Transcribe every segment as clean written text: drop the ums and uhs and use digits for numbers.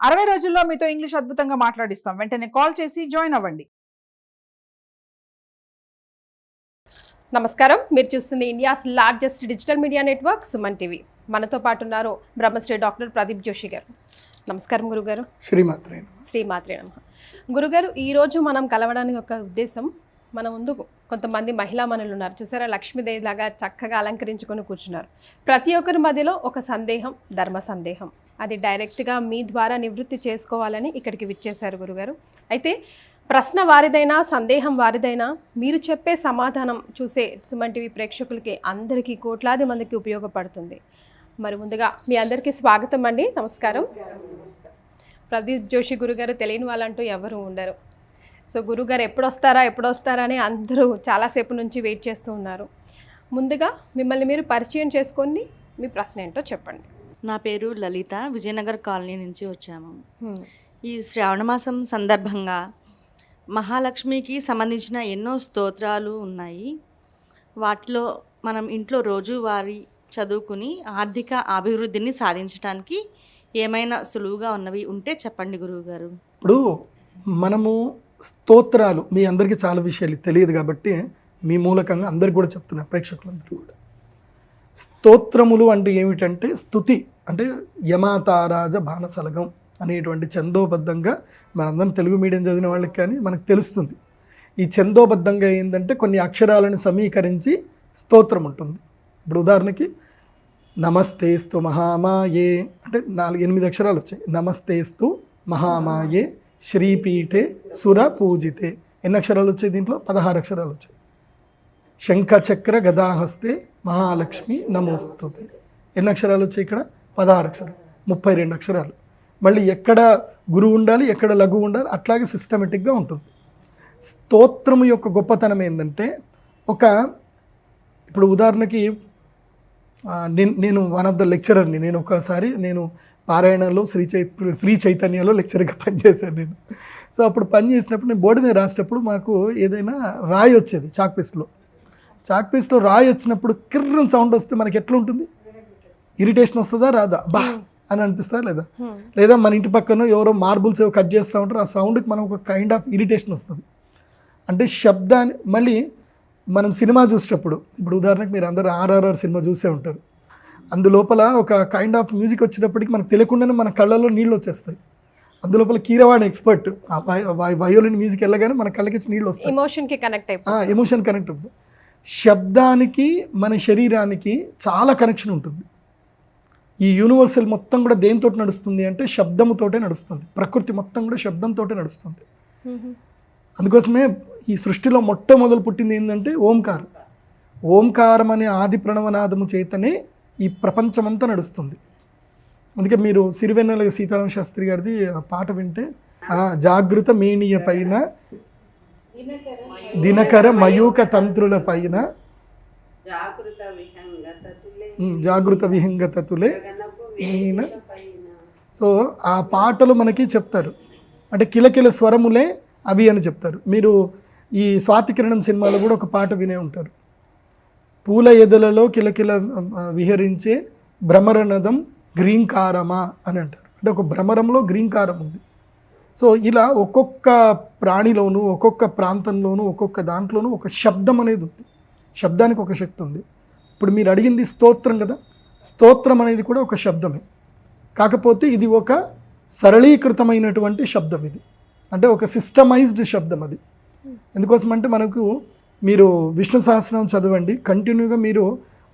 60 రోజుల్లో మీతో ఇంగ్లీష్ అద్భుతంగా మాట్లాడిస్తాం. వెంటనే కాల్ చేసి జాయిన్ అవ్వండి. నమస్కారం, మీరు చూస్తుంది India's largest digital media network Suman TV. మనతో పాటు ఉన్నారు బ్రహ్మశ్రీ డాక్టర్ ప్రదీప్ జోషి గారు. నమస్కారం గురుగారు. శ్రీమాత్రే నమః. గురుగారు, ఈరోజు మనం కలవడానికి ఒక ఉద్దేశం, మన ముందు కొంతమంది మహిళా మనులు ఉన్నారు చూసారా, లక్ష్మీదేవి లాగా చక్కగా అలంకరించుకొని కూర్చున్నారు. ప్రతి ఒక్కరి మధ్యలో ఒక సందేహం, ధర్మ సందేహం, అది డైరెక్ట్గా మీ ద్వారా నివృత్తి చేసుకోవాలని ఇక్కడికి విచ్చేశారు గురుగారు. అయితే ప్రశ్న వారిదైనా సందేహం వారిదైనా మీరు చెప్పే సమాధానం చూసే సుమన్ టీవీ ప్రేక్షకులకి అందరికీ కోట్లాది మందికి ఉపయోగపడుతుంది. మరి ముందుగా మీ అందరికీ స్వాగతం అండి. నమస్కారం. ప్రదీప్ జోషి గురుగారు తెలియని వాళ్ళంటూ ఎవరు ఉండరు. సో గురుగారు ఎప్పుడు వస్తారా అని అందరూ చాలాసేపు నుంచి వెయిట్ చేస్తూ ఉన్నారు. ముందుగా మిమ్మల్ని మీరు పరిచయం చేసుకొని మీ ప్రశ్న ఏంటో చెప్పండి. నా పేరు లలిత, విజయనగర్ కాలనీ నుంచి వచ్చాము. ఈ శ్రావణమాసం సందర్భంగా మహాలక్ష్మికి సంబంధించిన ఎన్నో స్తోత్రాలు ఉన్నాయి. వాటిలో మనం ఇంట్లో రోజువారీ చదువుకుని ఆర్థిక అభివృద్ధిని సాధించడానికి ఏమైనా సులువుగా ఉన్నవి ఉంటే చెప్పండి గురువుగారు. ఇప్పుడు మనము స్తోత్రాలు, మీ అందరికీ చాలా విషయాలు తెలియదు కాబట్టి మీ మూలకంగా అందరికి కూడా చెప్తున్నారు, ప్రేక్షకులందరూ కూడా. స్తోత్రములు అంటే ఏమిటంటే స్తుతి, అంటే యమాతారాజ బాణసలగం అనేటువంటి ఛందోబద్ధంగా మనందరం తెలుగు మీడియం చదివిన వాళ్ళకి కానీ మనకు తెలుస్తుంది. ఈ ఛందోబద్ధంగా ఏంటంటే కొన్ని అక్షరాలను సమీకరించి స్తోత్రం ఉంటుంది. ఇప్పుడు ఉదాహరణకి నమస్తేస్తు మహామాయే అంటే 8 అక్షరాలు వచ్చాయి. నమస్తేస్తు మహామాయే శ్రీపీఠే సుర పూజితే. ఎన్ని అక్షరాలు వచ్చాయి దీంట్లో? 16 అక్షరాలు వచ్చాయి. శంఖచక్ర గదాహస్తే మహాలక్ష్మి నమోస్తుతే. ఎన్ని అక్షరాలు వచ్చాయి ఇక్కడ? 16 అక్షరాలు, 32 అక్షరాలు. మళ్ళీ ఎక్కడ గురువు ఉండాలి, ఎక్కడ లఘువు ఉండాలి, అట్లాగే సిస్టమేటిక్గా ఉంటుంది. స్తోత్రము యొక్క గొప్పతనం ఏంటంటే ఇప్పుడు ఉదాహరణకి నేను వన్ ఆఫ్ ద లెక్చరర్ని. నేను ఒకసారి పారాయణలో ఫ్రీ చైతన్యలో లెక్చర్గా పనిచేశాను నేను. సో అప్పుడు పనిచేసినప్పుడు నేను బోర్డు మీద రాసేటప్పుడు మాకు ఏదైనా రాయి వచ్చేది చాక్ పీస్లో రాయి వచ్చినప్పుడు కిర్రన్ సౌండ్ వస్తే మనకి ఎట్లా ఉంటుంది? ఇరిటేషన్ వస్తుందా రాదా? బా అని అనిపిస్తా లేదా మన ఇంటి పక్కన ఎవరో మార్బుల్స్ ఏవో కట్ చేస్తూ ఉంటారు, ఆ సౌండ్కి మనం ఒక కైండ్ ఆఫ్ ఇరిటేషన్ వస్తుంది. అంటే శబ్దాన్ని మళ్ళీ మనం సినిమా చూసేటప్పుడు, ఇప్పుడు ఉదాహరణకు మీరు అందరూ RRR సినిమా చూసే ఉంటారు. అందులోపల ఒక కైండ్ ఆఫ్ మ్యూజిక్ వచ్చేటప్పటికి మనకు తెలియకుండానే మన కళ్ళల్లో నీళ్ళు వచ్చేస్తాయి. అందులోపల కీరవాణి ఎక్స్పర్ట్, వయోలిన్ మ్యూజిక్ వెళ్ళగానే మన కళ్ళకి నీళ్ళు వస్తాయి. ఎమోషన్ కనెక్ట్ అవుతుంది. శబ్దానికి మన శరీరానికి చాలా కనెక్షన్ ఉంటుంది. ఈ యూనివర్సల్ మొత్తం కూడా దేనితో నడుస్తుంది అంటే శబ్దముతోటే నడుస్తుంది. ప్రకృతి మొత్తం కూడా శబ్దంతో నడుస్తుంది. అందుకోసమే ఈ సృష్టిలో మొట్టమొదలు పుట్టింది ఏంటంటే ఓంకారం అనే ఆది ప్రణవనాదము చేతనే ఈ ప్రపంచమంతా నడుస్తుంది. అందుకే మీరు సిరివెన్నెల సీతారామ శాస్త్రి గారిది పాట వింటే జాగృత మేనియ పైన దినకర మయూక తంత్రుల పైన జాగృత విహంగతతులే. సో ఆ పాటలు మనకి చెప్తారు, అంటే కిలకిల స్వరములే అవి అని చెప్తారు. మీరు ఈ స్వాతికిరణం సినిమాలో కూడా ఒక పాట వినే ఉంటారు. పూల ఎదలలో కిలకిల విహరించే భ్రమరనదం గ్రీంకారమా అని అంటారు. అంటే ఒక భ్రమరంలో గ్రీంకారం ఉంది. సో ఇలా ఒక్కొక్క ప్రాణిలోనూ, ఒక్కొక్క ప్రాంతంలోనూ, ఒక్కొక్క దాంట్లోనూ ఒక శబ్దం అనేది ఉంది. శబ్దానికి ఒక శక్తి ఉంది. ఇప్పుడు మీరు అడిగింది స్తోత్రం కదా, స్తోత్రం అనేది కూడా ఒక శబ్దమే. కాకపోతే ఇది ఒక సరళీకృతమైనటువంటి శబ్దం. ఇది అంటే ఒక సిస్టమైజ్డ్ శబ్దం. అది ఎందుకోసం అంటే మనకు మీరు విష్ణు సహస్రనామం చదవండి, కంటిన్యూగా మీరు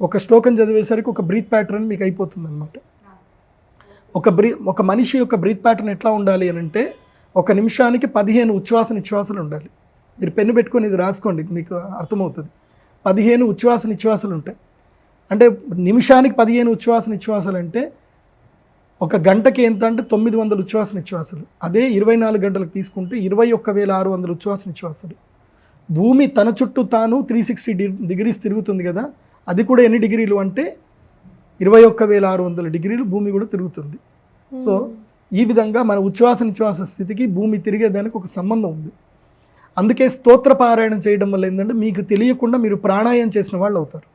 ఒక శ్లోకం చదివేసరికి ఒక బ్రీత్ ప్యాటర్న్ మీకు అయిపోతుంది అనమాట. ఒక మనిషి యొక్క బ్రీత్ ప్యాటర్న్ ఎట్లా ఉండాలి అని అంటే 1 నిమిషానికి 15 ఉచ్ఛ్వాస నిశ్వాసాలు ఉండాలి. మీరు పెన్ను పెట్టుకొని ఇది రాసుకోండి, మీకు అర్థమవుతుంది. 15 ఉచ్ఛ్వాస నిశ్వాసాలు ఉంటాయి. అంటే నిమిషానికి 15 ఉచ్ఛ్వాస నిశ్వాసాలు అంటే ఒక గంటకి ఎంత అంటే 900 ఉచ్ఛ్వాస నిశ్వాసాలు. అదే 24 గంటలకు తీసుకుంటే 21,600 ఉచ్ఛ్వాస నిశ్వాసాలు. భూమి తన చుట్టూ తాను 360 డిగ్రీస్ తిరుగుతుంది కదా, అది కూడా ఎన్ని డిగ్రీలు అంటే 21,600 డిగ్రీలు భూమి కూడా తిరుగుతుంది. సో ఈ విధంగా మన ఉచ్ఛ్వాస నిశ్వాస స్థితికి భూమి తిరిగేదానికి ఒక సంబంధం ఉంది. అందుకే స్తోత్ర పారాయణం చేయడం వల్ల ఏంటంటే మీకు తెలియకుండా మీరు ప్రాణాయామం చేసిన వాళ్ళు అవుతారు.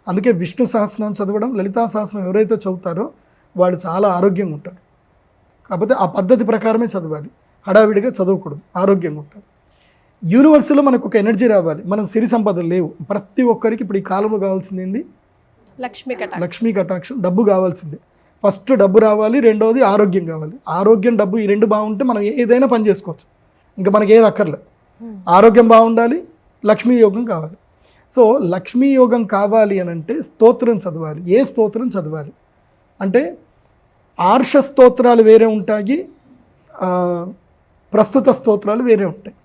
అందుకే విష్ణు సహస్రనామం చదవడం, లలితా సహస్రనామం ఎవరైతే చదువుతారో వాళ్ళు చాలా ఆరోగ్యంగా ఉంటారు. కాకపోతే ఆ పద్ధతి ప్రకారమే చదవాలి, హడావిడిగా చదవకూడదు, ఆరోగ్యంగా ఉంటారు. యూనివర్స్లో మనకు ఒక ఎనర్జీ రావాలి. మనం సిరి సంపదలు లేవు. ప్రతి ఒక్కరికి ఇప్పుడు ఈ కాలంలో కావాల్సింది ఏంది? లక్ష్మీ కటాక్షం, డబ్బు కావాల్సిందే. ఫస్ట్ డబ్బు రావాలి, రెండవది ఆరోగ్యం కావాలి. ఆరోగ్యం, డబ్బు ఈ రెండు బాగుంటే మనం ఏదైనా పని చేసుకోవచ్చు. ఇంకా మనకి ఏది అక్కర్లే. ఆరోగ్యం బాగుండాలి, లక్ష్మీ యోగం కావాలి. సో లక్ష్మీ యోగం కావాలి అని అంటే స్తోత్రం చదవాలి. ఏ స్తోత్రం చదవాలి అంటే ఆర్ష స్తోత్రాలు వేరే ఉంటాయి, ప్రస్తుత స్తోత్రాలు వేరే ఉంటాయి.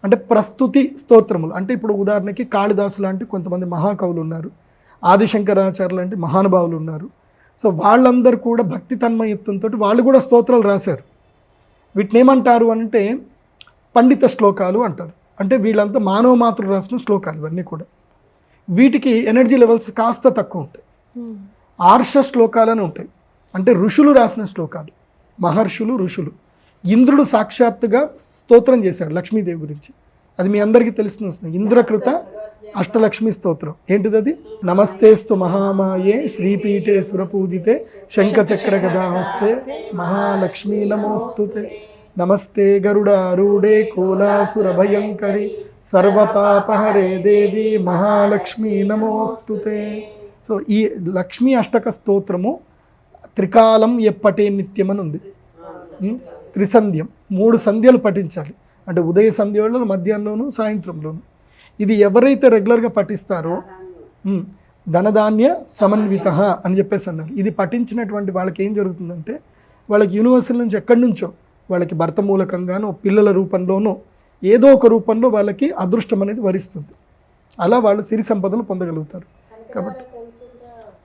అంటే ప్రస్తుతి స్తోత్రములు అంటే ఇప్పుడు ఉదాహరణకి కాళిదాసు లాంటి కొంతమంది మహాకవులు ఉన్నారు, ఆదిశంకరాచార్య లాంటి మహానుభావులు ఉన్నారు. సో వాళ్ళందరూ కూడా భక్తి తన్మయత్వంతో వాళ్ళు కూడా స్తోత్రాలు రాశారు. వీటిని ఏమంటారు అంటే పండిత శ్లోకాలు అంటారు. అంటే వీళ్ళంతా మానవ మాతృలు రాసిన శ్లోకాలు ఇవన్నీ కూడా. వీటికి ఎనర్జీ లెవెల్స్ కాస్త తక్కువ ఉంటాయి. ఆర్ష శ్లోకాలని ఉంటాయి, అంటే ఋషులు రాసిన శ్లోకాలు, మహర్షులు, ఋషులు. ఇంద్రుడు సాక్షాత్తుగా స్తోత్రం చేశాడు లక్ష్మీదేవి గురించి. అది మీ అందరికీ తెలిసిన ఇంద్రకృత అష్టలక్ష్మి స్తోత్రం. ఏంటిది అది? నమస్తేస్తు మహామాయే శ్రీపీఠే సురపూజితే శంఖచక్ర గదాహస్తే మహాలక్ష్మీ నమోస్తుతే. నమస్తే గరుడారూఢే కోలాసుర భయంకరి సర్వపాపహరే దేవి మహాలక్ష్మీ నమోస్తుతే. సో ఈ లక్ష్మీ అష్టక స్తోత్రము త్రికాలం ఎప్పటే నిత్యం అని ఉంది. త్రిసంధ్యం, 3 సంధ్యలు పఠించాలి. అంటే ఉదయ సంధ్యలో, మధ్యాహ్నంలోను, సాయంత్రంలోను. ఇది ఎవరైతే రెగ్యులర్గా పఠిస్తారో ధనధాన్య సమన్విత అని చెప్పేసి అన్నారు. ఇది పఠించినటువంటి వాళ్ళకి ఏం జరుగుతుందంటే వాళ్ళకి యూనివర్సల్ నుంచి ఎక్కడి నుంచో వాళ్ళకి భర్త మూలకంగానో, పిల్లల రూపంలోనో, ఏదో ఒక రూపంలో వాళ్ళకి అదృష్టం అనేది వరిస్తుంది. అలా వాళ్ళు సిరి సంపదలు పొందగలుగుతారు. కాబట్టి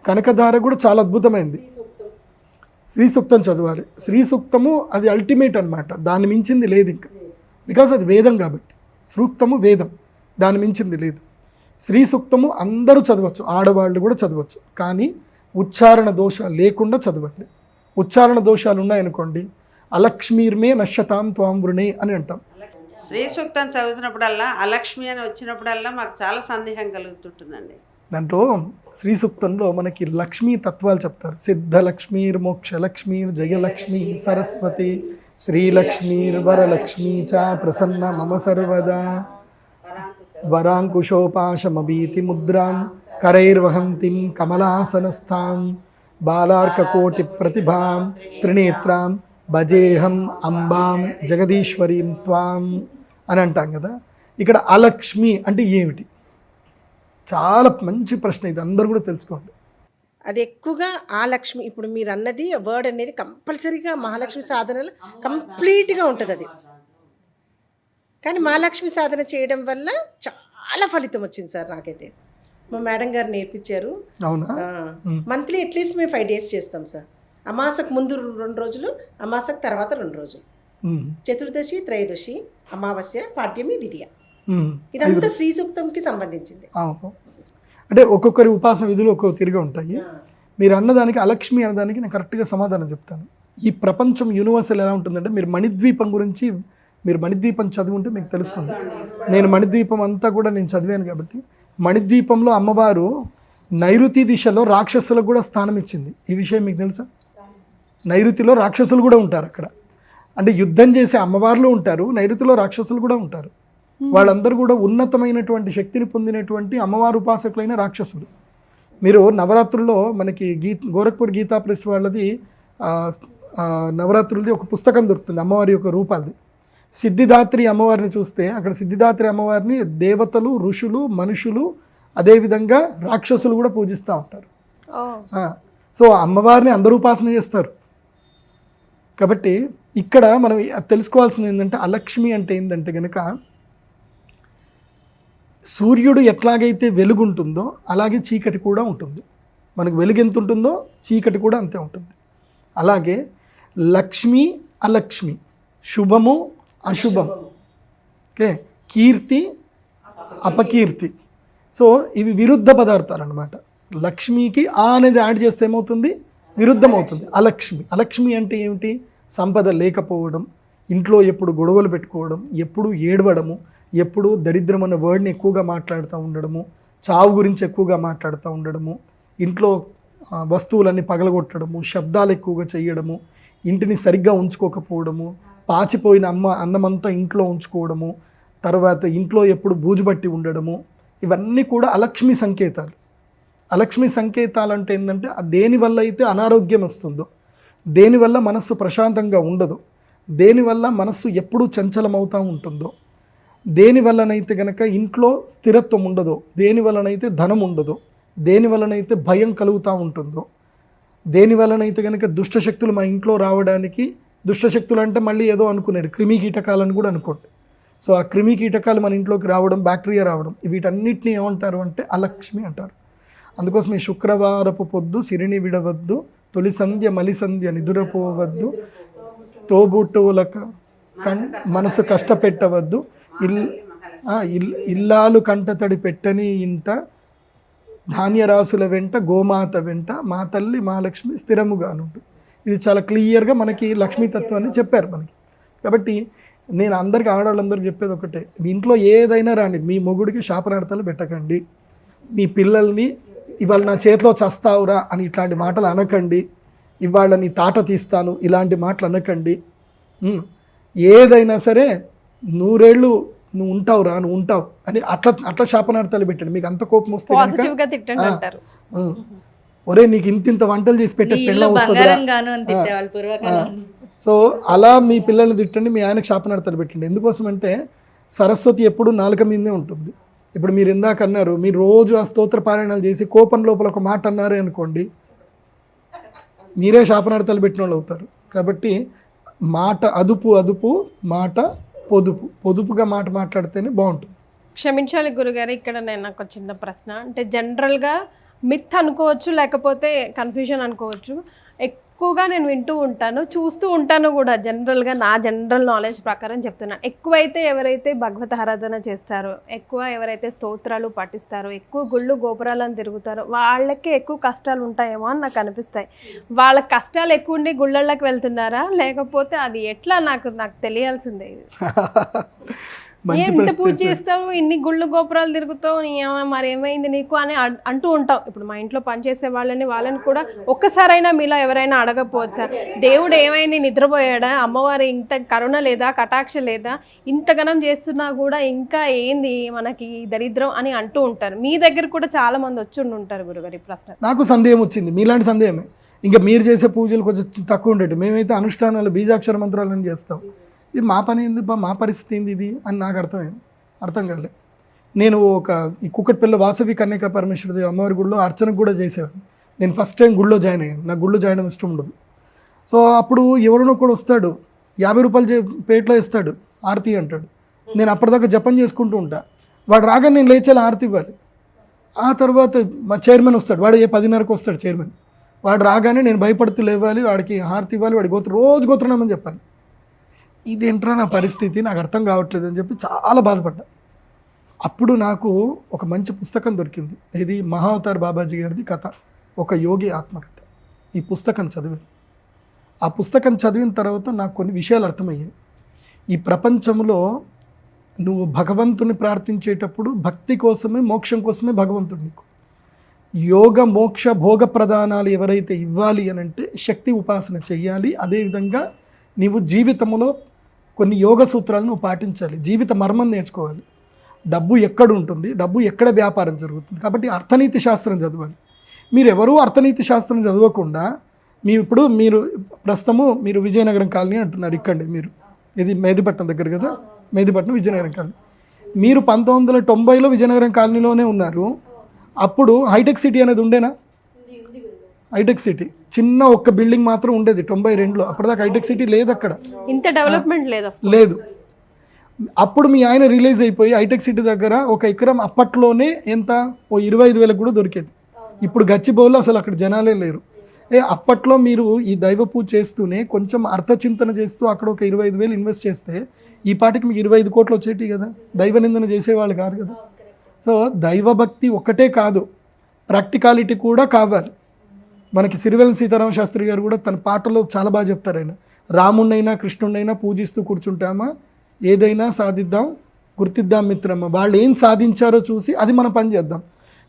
కనకధార కూడా చాలా అద్భుతమైంది. శ్రీ సూక్తం చదవాలి. శ్రీ సూక్తము అది అల్టిమేట్ అనమాట, దాన్ని మించింది లేదు ఇంకా. బికాస్ అది వేదం కాబట్టి. సూక్తము వేదం, దాన్ని మించింది లేదు. శ్రీ సూక్తము అందరూ చదవచ్చు, ఆడవాళ్ళు కూడా చదవచ్చు. కానీ ఉచ్చారణ దోషాలు లేకుండా చదవండి. ఉచ్చారణ దోషాలు ఉన్నాయనుకోండి, అలక్ష్మీర్మే నశ్యతాం త్వాం వృణే అని అంటాం. శ్రీ సూక్తం చదువుతున్నప్పుడల్లా అలక్ష్మి అని వచ్చినప్పుడల్లా మాకు చాలా సందేహం కలుగుతుంటుందండి. దాంట్లో శ్రీ సూక్తంలో మనకి లక్ష్మీ తత్వాలు చెప్తారు. సిద్ధలక్ష్మీర్ మోక్షలక్ష్మీర్ జయలక్ష్మీ సరస్వతి శ్రీలక్ష్మీర్ వరలక్ష్మీ చ ప్రసన్న మమ సర్వదా వరాంకుశోపాశమభీతి ముద్రాం కరైర్వహంతిం కమలాసనస్థాం బాలార్కకోటి ప్రతిభాం త్రినేత్రాం భజేహం అంబాం జగదీశ్వరీం త్వాం అని అంటాం కదా. ఇక్కడ అలక్ష్మి అంటే ఏమిటి? చాలా మంచి ప్రశ్న, ఇది అందరూ కూడా తెలుసుకోండి. అది ఎక్కువగా ఆ లక్ష్మి, ఇప్పుడు మీరు అన్నది వర్డ్ అనేది కంపల్సరీగా మహాలక్ష్మి సాధనలో కంప్లీట్గా ఉంటుంది అది. కానీ మహాలక్ష్మి సాధన చేయడం వల్ల చాలా ఫలితం వచ్చింది సార్ నాకైతే. మా మేడం గారు నేర్పించారు. అవునా? మంత్లీ అట్లీస్ట్ మేము 5 days చేస్తాం సార్. అమాసకు ముందు 2 రోజులు, అమాసకు తర్వాత 2 రోజులు, చతుర్దశి, త్రయోదశి, అమావాస్య, పాడ్యమి, విద్య. ఇదంతా శ్రీ సూక్తంకి సంబంధించింది. అంటే ఒక్కొక్కరి ఉపాసన విధులు ఒక్కొక్క తిరిగి ఉంటాయి. మీరు అన్నదానికి అలక్ష్మి అన్నదానికి నేను కరెక్ట్గా సమాధానం చెప్తాను. ఈ ప్రపంచం యూనివర్సల్ ఎలా ఉంటుందంటే, మీరు మణిద్వీపం గురించి, మీరు మణిద్వీపం చదివి ఉంటే మీకు తెలుస్తుంది. నేను మణిద్వీపం అంతా కూడా నేను చదివాను కాబట్టి. మణిద్వీపంలో అమ్మవారు నైరుతి దిశలో రాక్షసులకు కూడా స్థానం ఇచ్చింది. ఈ విషయం మీకు తెలుసా? నైరుతిలో రాక్షసులు కూడా ఉంటారు అక్కడ. అంటే యుద్ధం చేసే అమ్మవార్లు ఉంటారు, నైరుతిలో రాక్షసులు కూడా ఉంటారు. వాళ్ళందరూ కూడా ఉన్నతమైనటువంటి శక్తిని పొందినటువంటి అమ్మవారు ఉపాసకులైన రాక్షసులు. మీరు నవరాత్రుల్లో మనకి గోరఖ్పూర్ గీతా ప్రెస్ వాళ్ళది నవరాత్రులది ఒక పుస్తకం దొరుకుతుంది అమ్మవారి యొక్క రూపాలది. సిద్ధిదాత్రి అమ్మవారిని చూస్తే అక్కడ సిద్ధిదాత్రి అమ్మవారిని దేవతలు, ఋషులు, మనుషులు, అదేవిధంగా రాక్షసులు కూడా పూజిస్తూ ఉంటారు. సో అమ్మవారిని అందరూ ఉపాసన చేస్తారు. కాబట్టి ఇక్కడ మనం తెలుసుకోవాల్సింది ఏంటంటే, అలక్ష్మి అంటే ఏంటంటే కనుక, సూర్యుడు ఎట్లాగైతే వెలుగు ఉంటుందో అలాగే చీకటి కూడా ఉంటుంది. మనకు వెలుగు ఎంత ఉంటుందో చీకటి కూడా అంతే ఉంటుంది. అలాగే లక్ష్మి, అలక్ష్మి, శుభము, అశుభం, ఓకే, కీర్తి, అపకీర్తి. సో ఇవి విరుద్ధ పదార్థాలు అన్నమాట. లక్ష్మికి ఆ అనేది యాడ్ చేస్తే ఏమవుతుంది? విరుద్ధం అవుతుంది. అలక్ష్మి. అలక్ష్మి అంటే ఏమిటి? సంపద లేకపోవడం, ఇంట్లో ఎప్పుడు గొడవలు పెట్టుకోవడం, ఎప్పుడు ఏడవడము, ఎప్పుడు దరిద్రం అన్న వర్డ్ని ఎక్కువగా మాట్లాడుతూ ఉండడము, చావు గురించి ఎక్కువగా మాట్లాడుతూ ఉండడము, ఇంట్లో వస్తువులన్నీ పగలగొట్టడము, శబ్దాలు ఎక్కువగా చేయడము, ఇంటిని సరిగ్గా ఉంచుకోకపోవడము, పాచిపోయిన అన్నమంతా ఇంట్లో ఉంచుకోవడము, తర్వాత ఇంట్లో ఎప్పుడు బూజు పట్టి ఉండడము, ఇవన్నీ కూడా అలక్ష్మి సంకేతాలు. అలక్ష్మి సంకేతాలు అంటే ఏంటంటే దేనివల్ల అయితే అనారోగ్యం వస్తుందో, దేనివల్ల మనస్సు ప్రశాంతంగా ఉండదో, దేనివల్ల మనస్సు ఎప్పుడూ చంచలమవుతూ ఉంటుందో, దేనివల్లనైతే గనక ఇంట్లో స్థిరత్వం ఉండదో, దేనివల్లనైతే ధనం ఉండదో, దేనివల్లనైతే భయం కలుగుతూ ఉంటుందో, దేనివల్లనైతే కనుక దుష్టశక్తులు మన ఇంట్లో రావడానికి, దుష్టశక్తులు అంటే మళ్ళీ ఏదో అనుకున్నారు క్రిమి కీటకాలను కూడా అనుకోండి. సో ఆ క్రిమి కీటకాలు మన ఇంట్లోకి రావడం, బ్యాక్టీరియా రావడం, వీటన్నిటిని ఏమంటారు అంటే అలక్ష్మి అంటారు. అందుకోసం ఈ శుక్రవారపు పొద్దు సిరిని విడవద్దు, తొలి సంధ్య మలి సంధ్య నిదురపోవద్దు, తోబుట్టువుల మనసు కష్టపెట్టవద్దు, ఇల్లాలు కంటతడి పెట్టని ఇంట, ధాన్యరాశుల వెంట గోమాత వెంట మా తల్లి మహాలక్ష్మి స్థిరముగానుండు. ఇది చాలా క్లియర్గా మనకి లక్ష్మీతత్వాన్ని చెప్పారు మనకి. కాబట్టి నేను అందరికీ ఆడవాళ్ళందరికీ చెప్పేది ఒకటే, మీ ఇంట్లో ఏదైనా రాండి, మీ మొగుడికి శాపనార్థాలు పెట్టకండి, మీ పిల్లల్ని ఇవాళ నా చేతిలో చస్తావురా అని ఇట్లాంటి మాటలు అనకండి, ఇవాళ నీ తాట తీస్తాను ఇలాంటి మాటలు అనకండి. ఏదైనా సరే 100 ఏళ్ళు నువ్వు ఉంటావురా, నువ్వు ఉంటావు అని అట్లా శాపనార్థాలు పెట్టండి. మీకు అంత కోపం వస్తే పాజిటివ్గా తిట్టండి అంటారు. ఒరే నీకు ఇంత వంటలు చేసి పెట్టే పిల్ల వస్తుందిరా. సో అలా మీ పిల్లల్ని తిట్టండి, మీ ఆయనకు శాపనార్థాలు పెట్టండి. ఎందుకోసం అంటే సరస్వతి ఎప్పుడు నాలుక మీదే ఉంటుంది. ఇప్పుడు మీరు ఇందాక అన్నారు, మీరు రోజు ఆ స్తోత్ర పారాయణాలు చేసి కోపం లోపల ఒక మాట అన్నారే అనుకోండి, మీరే శాపనార్థాలు పెట్టిన వాళ్ళు అవుతారు. కాబట్టి మాట అదుపు, మాట పొదుపుగా మాట మాట్లాడితేనే బాగుంటుంది. క్షమించాలి గురుగారు, ఇక్కడ నేను నాకు చిన్న ప్రశ్న. అంటే జనరల్గా మిత్ అనుకోవచ్చు, లేకపోతే కన్ఫ్యూజన్ అనుకోవచ్చు. ఎక్కువగా నేను వింటూ ఉంటాను, చూస్తూ ఉంటాను కూడా. జనరల్గా నా జనరల్ నాలెడ్జ్ ప్రకారం చెప్తున్నాను, ఎక్కువైతే ఎవరైతే భగవత్ ఆరాధన చేస్తారో, ఎక్కువ ఎవరైతే స్తోత్రాలు పఠిస్తారో, ఎక్కువ గుళ్ళు గోపురాలను తిరుగుతారో వాళ్ళకే ఎక్కువ కష్టాలు ఉంటాయేమో అని నాకు అనిపిస్తాయి. వాళ్ళ కష్టాలు ఎక్కువ ఉండి గుళ్ళకి వెళ్తున్నారా, లేకపోతే అది ఎట్లా నాకు తెలియాల్సిందే. ఎంత పూజ చేస్తావు, ఇన్ని గుళ్ళు గోపురాలు తిరుగుతావు, మరి ఏమైంది నీకు అని అంటూ ఉంటావు. ఇప్పుడు మా ఇంట్లో పనిచేసే వాళ్ళని కూడా ఒక్కసారైనా మీలా ఎవరైనా అడగపోవచ్చా, దేవుడు ఏమైంది నిద్రపోయాడా, అమ్మవారి ఇంత కరుణ లేదా, కటాక్ష లేదా, ఇంతగనం చేస్తున్నా కూడా ఇంకా ఏంది మనకి దరిద్రం అని అంటూ ఉంటారు. మీ దగ్గర కూడా చాలా మంది వచ్చి ఉంటారు గురుగారు. ఈ ప్రశ్న నాకు సందేహం వచ్చింది, మీలాంటి సందేహమే. ఇంకా మీరు చేసే పూజలు కొంచెం తక్కువ ఉండేవి, మేమైతే అనుష్ఠానాలు బీజాక్షర మంత్రాలను చేస్తాం. ఇది మా పని ఏంది, మా పరిస్థితి ఏంది ఇది అని నాకు అర్థం కాలే. నేను ఈ కుక్కట్పల్లి వాసవి కన్యకా పరమేశ్వరి అమ్మవారి గుడిలో అర్చనకు కూడా చేసేవాడిని. నేను ఫస్ట్ టైం గుడిలో జాయిన్ అయ్యాను, నాకు గుడిలో జాయిన్ అవ్వడం ఇష్టం ఉండదు. సో అప్పుడు ఎవరినో కూడా వస్తాడు, 50 రూపాయలు ప్లేట్లో ఇస్తాడు, ఆరతి అంటాడు. నేను అప్పటిదాకా జపం చేసుకుంటూ ఉంటా, వాడు రాగానే నేను లేచేలా ఆరతి ఇవ్వాలి. ఆ తర్వాత మా చైర్మన్ వస్తాడు, వాడు 10:30కు వస్తాడు చైర్మన్. వాడు రాగానే నేను భయపడుతూ లేవాలి, వాడికి హారతి ఇవ్వాలి, వాడి రోజు గోత్రనామని చెప్పాలి. ఇదేంట్రా నా పరిస్థితి, నాకు అర్థం కావట్లేదు అని చెప్పి చాలా బాధపడ్డా. అప్పుడు నాకు ఒక మంచి పుస్తకం దొరికింది, ఇది మహావతార్ బాబాజీ గారిది కథ, ఒక యోగి ఆత్మకథ. ఈ పుస్తకం చదివాను. ఆ పుస్తకం చదివిన తర్వాత నాకు కొన్ని విషయాలు అర్థమయ్యాయి. ఈ ప్రపంచంలో నువ్వు భగవంతుని ప్రార్థించేటప్పుడు భక్తి కోసమే, మోక్షం కోసమే భగవంతుడు నీకు యోగ మోక్ష భోగ ప్రదానాలు ఎవరైతే ఇవ్వాలి అని అంటే శక్తి ఉపాసన చెయ్యాలి. అదేవిధంగా నీవు జీవితంలో కొన్ని యోగ సూత్రాలను నువ్వు పాటించాలి, జీవిత మర్మం నేర్చుకోవాలి. డబ్బు ఎక్కడ ఉంటుంది, డబ్బు ఎక్కడ వ్యాపారం జరుగుతుంది. కాబట్టి అర్థనీతి శాస్త్రం చదవాలి. మీరు ఎవరూ అర్థనీతి శాస్త్రం చదవకుండా మీరు ప్రస్తుతము మీరు విజయనగరం కాలనీ అంటున్నారు, ఇక్కడే మీరు, ఇది మేదిపట్నం దగ్గర కదా, మేదిపట్నం విజయనగరం కాలనీ. మీరు 1990లో విజయనగరం కాలనీలోనే ఉన్నారు. అప్పుడు హైటెక్ సిటీ అనేది ఉండేనా? హైటెక్ సిటీ చిన్న ఒక్క బిల్డింగ్ మాత్రం ఉండేది 92లో. అప్పటిదాకా హైటెక్ సిటీ లేదు, అక్కడ ఇంత డెవలప్మెంట్ లేదు. అప్పుడు మీ ఆయన రిలీజ్ అయిపోయి హైటెక్ సిటీ దగ్గర ఒక ఎకరం అప్పట్లోనే ఎంత, 25,000 కూడా దొరికేది. ఇప్పుడు గచ్చిబౌల్లో అసలు అక్కడ జనాలే లేరు. అప్పట్లో మీరు ఈ దైవ పూజ చేస్తూనే కొంచెం అర్థచింతన చేస్తూ అక్కడ ఒక 25,000 ఇన్వెస్ట్ చేస్తే ఈ పాటికి మీకు 25 కోట్లు వచ్చేటి కదా, దైవ నిందన చేసేవాళ్ళు కాదు కదా. సో దైవభక్తి ఒక్కటే కాదు, ప్రాక్టికాలిటీ కూడా కావాలి. మనకి సిరివెల్ల సీతారామ శాస్త్రి గారు కూడా తన పాటలో చాలా బాగా చెప్తారు. ఆయన రాముణ్ణైనా కృష్ణుణ్ణైనా పూజిస్తూ కూర్చుంటామా, ఏదైనా సాధిద్దాం, గుర్తిద్దాం మిత్రమ్మ, వాళ్ళు ఏం సాధించారో చూసి అది మనం పని చేద్దాం.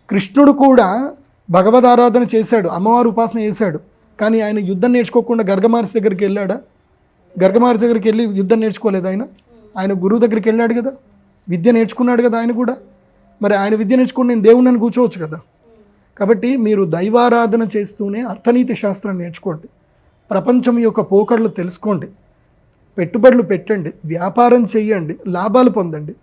కృష్ణుడు కూడా భగవద్ ఆరాధన చేశాడు, అమ్మవారు ఉపాసన చేశాడు, కానీ ఆయన యుద్ధం నేర్చుకోకుండా గర్గమార్స్ దగ్గరికి వెళ్ళాడా? గర్గమార్స్ దగ్గరికి వెళ్ళి యుద్ధం నేర్చుకోలేదు ఆయన గురువు దగ్గరికి వెళ్ళాడు కదా, విద్య నేర్చుకున్నాడు కదా ఆయన కూడా. మరి ఆయన విద్య నేర్చుకుని నేను దేవుణ్ణి కూర్చోవచ్చు కదా. కాబట్టి మీరు దైవారాధన చేస్తూనే అర్థనీతి శాస్త్రం నేర్చుకోండి, ప్రపంచం యొక్క పోకడలు తెలుసుకోండి, పెట్టుబడులు పెట్టండి, వ్యాపారం చెయ్యండి, లాభాలు పొందండి.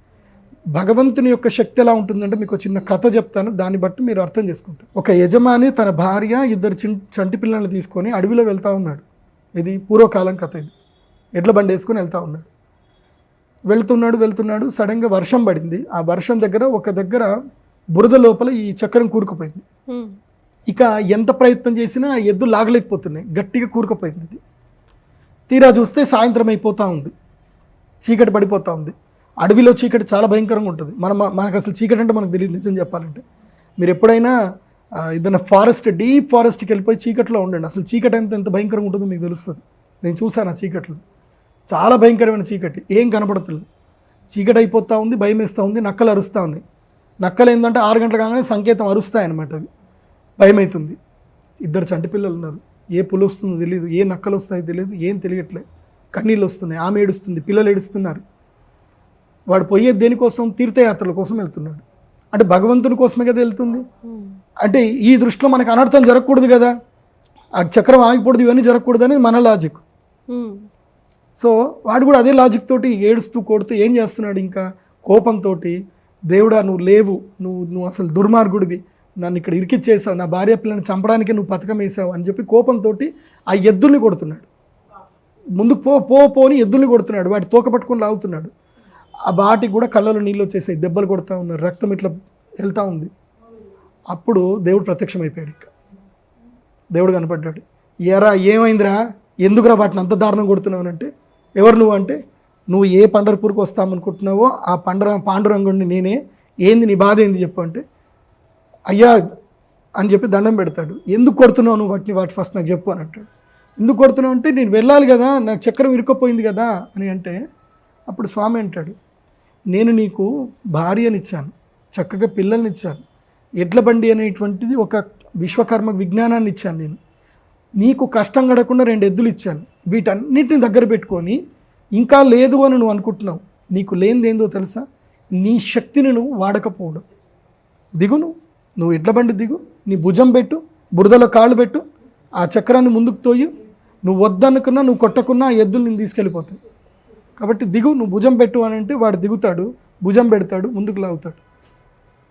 భగవంతుని యొక్క శక్తి ఎలా ఉంటుందంటే మీకు చిన్న కథ చెప్తాను, దాన్ని బట్టి మీరు అర్థం చేసుకుంటారు. ఒక యజమాని తన భార్య 2 చంటి పిల్లల్ని తీసుకొని అడవిలో వెళ్తూ ఉన్నాడు. ఇది పూర్వకాలం కథ. ఇది ఎడ్ల బండి వేసుకొని వెళ్తూ ఉన్నాడు. వెళ్తున్నాడు సడన్గా వర్షం పడింది. ఆ వర్షం దగ్గర ఒక దగ్గర బురద లోపల ఈ చక్రం కూరుకుపోయింది. ఇక ఎంత ప్రయత్నం చేసినా ఎద్దు లాగలేకపోతున్నాయి, గట్టిగా కూరుకుపోయింది. ఇది తీరా చూస్తే సాయంత్రం అయిపోతూ ఉంది, చీకటి పడిపోతూ ఉంది. అడవిలో చీకటి చాలా భయంకరంగా ఉంటుంది. మనకు అసలు చీకటి అంటే మనకు తెలియదు. నిజం చెప్పాలంటే మీరు ఎప్పుడైనా ఏదైనా డీప్ ఫారెస్ట్కి వెళ్ళిపోయి చీకట్లో ఉండండి, అసలు చీకటి ఎంత భయంకరంగా ఉంటుందో మీకు తెలుస్తుంది. నేను చూసాను ఆ చీకట్లో, చాలా భయంకరమైన చీకటి, ఏం కనపడతలేదు. చీకటి అయిపోతూ ఉంది, భయం వేస్తూ ఉంది, నక్కలు అరుస్తూ ఉన్నాయి. నక్కలు ఏంటంటే 6 గంటలు కాగానే సంకేతం అరుస్తాయన్నమాట. అవి భయం అవుతుంది. 2 చంటి పిల్లలు ఉన్నారు, ఏ పులి వస్తుందో తెలియదు, ఏ నక్కలు వస్తాయో తెలియదు, ఏం తెలియట్లేదు. కన్నీళ్ళు వస్తున్నాయి, ఆమె ఏడుస్తుంది, పిల్లలు ఏడుస్తున్నారు. వాడు పోయేది దేనికోసం? తీర్థయాత్రల కోసం వెళ్తున్నాడు. అంటే భగవంతుని కోసమే కదా వెళ్తుంది. అంటే ఈ దృష్టిలో మనకు అనర్థం జరగకూడదు కదా, ఆ చక్రం ఆగికూడదు, ఇవన్నీ జరగకూడదు అనేది మన లాజిక్. సో వాడు కూడా అదే లాజిక్ తోటి ఏడుస్తూ కొడుతూ ఏం చేస్తున్నాడు, ఇంకా కోపంతో, దేవుడా నువ్వు లేవు, నువ్వు అసలు దుర్మార్గుడివి, నన్ను ఇక్కడ ఇరికిచ్చేసావు, నా భార్య పిల్లని చంపడానికి నువ్వు పథకం వేసావు అని చెప్పి కోపంతో ఆ ఎద్దుల్ని కొడుతున్నాడు. ముందు పోని ఎద్దుల్ని కొడుతున్నాడు, వాటి తోక పట్టుకొని లాగుతున్నాడు. ఆ వాటికి కూడా కళ్ళలో నీళ్ళు వచ్చేసాయి, దెబ్బలు కొడుతూ ఉన్నారు, రక్తం ఇట్లా వెళ్తూ ఉంది. అప్పుడు దేవుడు ప్రత్యక్షమైపోయాడు. ఇంకా దేవుడు కనపడ్డాడు. ఎరా ఏమైందిరా, ఎందుకురా వాటిని అంత దారుణం కొడుతున్నావు అంటే, ఎవరు నువ్వు అంటే, నువ్వు ఏ పండర్పూర్కి వస్తామనుకుంటున్నావో ఆ పాండురంగుడిని నేనే, ఏంది నీ బాధ ఏంది చెప్పు అంటే, అయ్యా అని చెప్పి దండం పెడతాడు. ఎందుకు కొడుతున్నావు నువ్వు వాటి ఫస్ట్ నాకు చెప్పు అని అంటాడు. ఎందుకు కొడుతున్నావు అంటే, నేను వెళ్ళాలి కదా, నాకు చక్రం ఇరుక్కపోయింది కదా అని అంటే, అప్పుడు స్వామి అంటాడు, నేను నీకు భార్యనిచ్చాను, చక్కగా పిల్లల్ని ఇచ్చాను, ఎడ్ల బండి అనేటువంటిది ఒక విశ్వకర్మ విజ్ఞానాన్ని ఇచ్చాను, నేను నీకు కష్టం గడకుండా 2 ఎద్దులు ఇచ్చాను, వీటన్నిటిని దగ్గర పెట్టుకొని ఇంకా లేదు అని నువ్వు అనుకుంటున్నావు. నీకు లేనిదేందో తెలుసా, నీ శక్తిని నువ్వు వాడకపోవడం. దిగు, నువ్వు ఎడ్ల బండి దిగు, నీ భుజం పెట్టు, బురదలో కాళ్ళు పెట్టు, ఆ చక్రాన్ని ముందుకు తోయు, నువ్వు వద్దనుకున్నా నువ్వు కొట్టకున్నా ఆ ఎద్దులు నేను తీసుకెళ్ళిపోతాయి. కాబట్టి దిగు, నువ్వు భుజం పెట్టు అని అంటే వాడు దిగుతాడు, భుజం పెడతాడు, ముందుకు లాగుతాడు,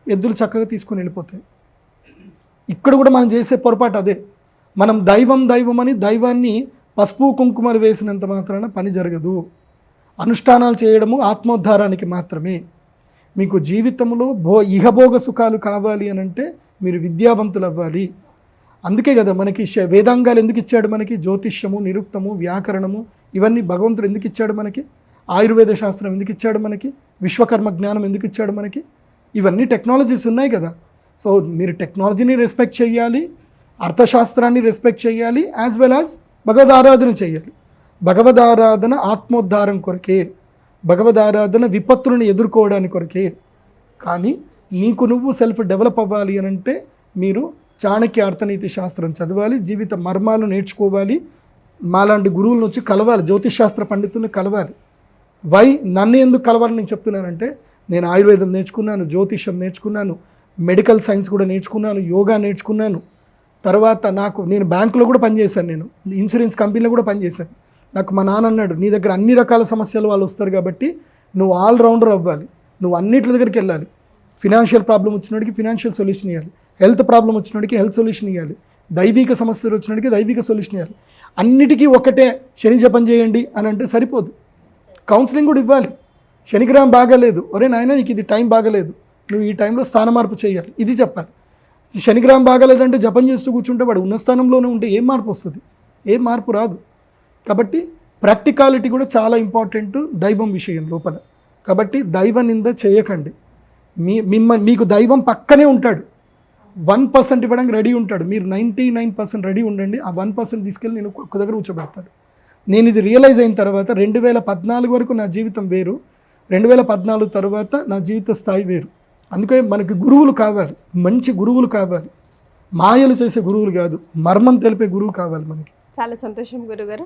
ఎద్దులు చక్కగా తీసుకొని వెళ్ళిపోతాయి. ఇక్కడ కూడా మనం చేసే పొరపాటు అదే. మనం దైవం అని దైవాన్ని పసుపు కుంకుమలు వేసినంత మాత్రాన పని జరగదు. అనుష్ఠానాలు చేయడము ఆత్మోద్ధారానికి మాత్రమే. మీకు జీవితంలో ఇహభోగ సుఖాలు కావాలి అని అంటే మీరు విద్యావంతులు అవ్వాలి. అందుకే కదా మనకి వేదాంగాలు ఎందుకు ఇచ్చాడు మనకి, జ్యోతిష్యము, నిరుక్తము, వ్యాకరణము, ఇవన్నీ భగవంతుడు ఎందుకు ఇచ్చాడు మనకి, ఆయుర్వేద శాస్త్రం ఎందుకు ఇచ్చాడు మనకి, విశ్వకర్మ జ్ఞానం ఎందుకు ఇచ్చాడు మనకి, ఇవన్నీ టెక్నాలజీస్ ఉన్నాయి కదా. సో మీరు టెక్నాలజీని రెస్పెక్ట్ చేయాలి, అర్థశాస్త్రాన్ని రెస్పెక్ట్ చేయాలి, యాజ్ వెల్ యాజ్ భగవద్ ఆరాధన చేయాలి. భగవద్ ఆరాధన ఆత్మోద్ధారం కొరకే, భగవద్ ఆరాధన విపత్తులను ఎదుర్కోవడానికి కొరకే. కానీ నీకు నువ్వు సెల్ఫ్ డెవలప్ అవ్వాలి అని అంటే మీరు చాణక్య అర్థనీతి శాస్త్రం చదవాలి, జీవిత మర్మాలు నేర్చుకోవాలి, మాలాంటి గురువులను వచ్చి కలవాలి, జ్యోతిషశాస్త్ర పండితులను కలవాలి. నన్ను ఎందుకు కలవాలని నేను చెప్తున్నానంటే, నేను ఆయుర్వేదం నేర్చుకున్నాను, జ్యోతిష్యం నేర్చుకున్నాను, మెడికల్ సైన్స్ కూడా నేర్చుకున్నాను, యోగా నేర్చుకున్నాను. తర్వాత నేను బ్యాంకులో కూడా పనిచేశాను, నేను ఇన్సూరెన్స్ కంపెనీలో కూడా పనిచేశాను. నాకు మా నాన్న అన్నాడు, నీ దగ్గర అన్ని రకాల సమస్యలు వాళ్ళు వస్తారు కాబట్టి నువ్వు ఆల్రౌండర్ అవ్వాలి, నువ్వు అన్నిటి దగ్గరికి వెళ్ళాలి. ఫినాన్షియల్ ప్రాబ్లం వచ్చినోడికి ఫినాన్షియల్ సొల్యూషన్ ఇవ్వాలి, హెల్త్ ప్రాబ్లం వచ్చినోడికి హెల్త్ సొల్యూషన్ ఇవ్వాలి, దైవిక సమస్యలు వచ్చినోడికి దైవిక సొల్యూషన్ ఇవ్వాలి. అన్నిటికీ ఒకటే శని జపం చేయండి అని అంటే సరిపోదు, కౌన్సిలింగ్ కూడా ఇవ్వాలి. శనిగ్రహం బాగాలేదు, ఒరే నాయన నీకు ఇది టైం బాగలేదు, నువ్వు ఈ టైంలో స్థాన మార్పు చేయాలి, ఇది చెప్పాలి. శనిగ్రహం బాగాలేదంటే జపం చేస్తూ కూర్చుంటే వాడు ఉన్న స్థానంలోనే ఉంటే ఏం మార్పు వస్తుంది, ఏం మార్పు రాదు. కాబట్టి ప్రాక్టికాలిటీ కూడా చాలా ఇంపార్టెంట్ దైవం విషయం లోపల. కాబట్టి దైవ నింద చేయకండి. మీకు దైవం పక్కనే ఉంటాడు, 1% ఇవ్వడానికి రెడీ ఉంటాడు. మీరు 99% రెడీ ఉండండి, ఆ 1% తీసుకెళ్ళి నేను ఒక దగ్గర కూర్చోబెడతాడు. నేను ఇది రియలైజ్ అయిన తర్వాత 2014 వరకు నా జీవితం వేరు, 2014 తర్వాత నా జీవిత స్థాయి వేరు. అందుకే మనకి గురువులు కావాలి, మంచి గురువులు కావాలి, మాయలు చేసే గురువులు కాదు, మర్మం తెలిపే గురువు కావాలి మనకి. చాలా సంతోషం గురుగారు.